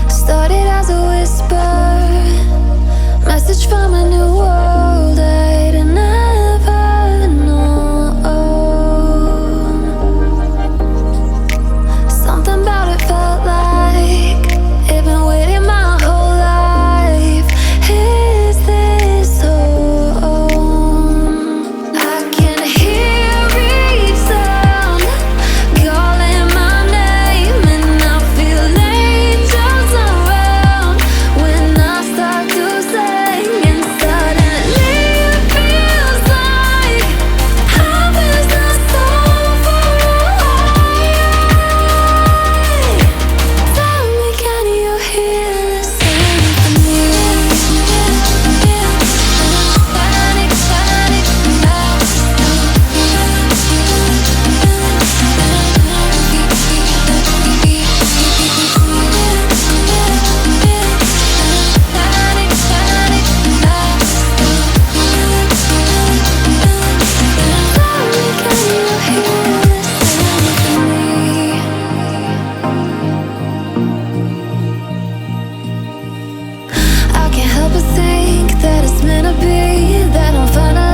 Started as a whisper, message from a new world I'd never known. Something about it felt like it'd been waiting my whole life. Is this home? I can hear each sound calling my name, and I feel angels around when I start to sing. And suddenly it feels like heaven's not so far away. Tell me, can you hear the symphony? Panic, panic, I can't help but think that it's meant to be, that I'm finally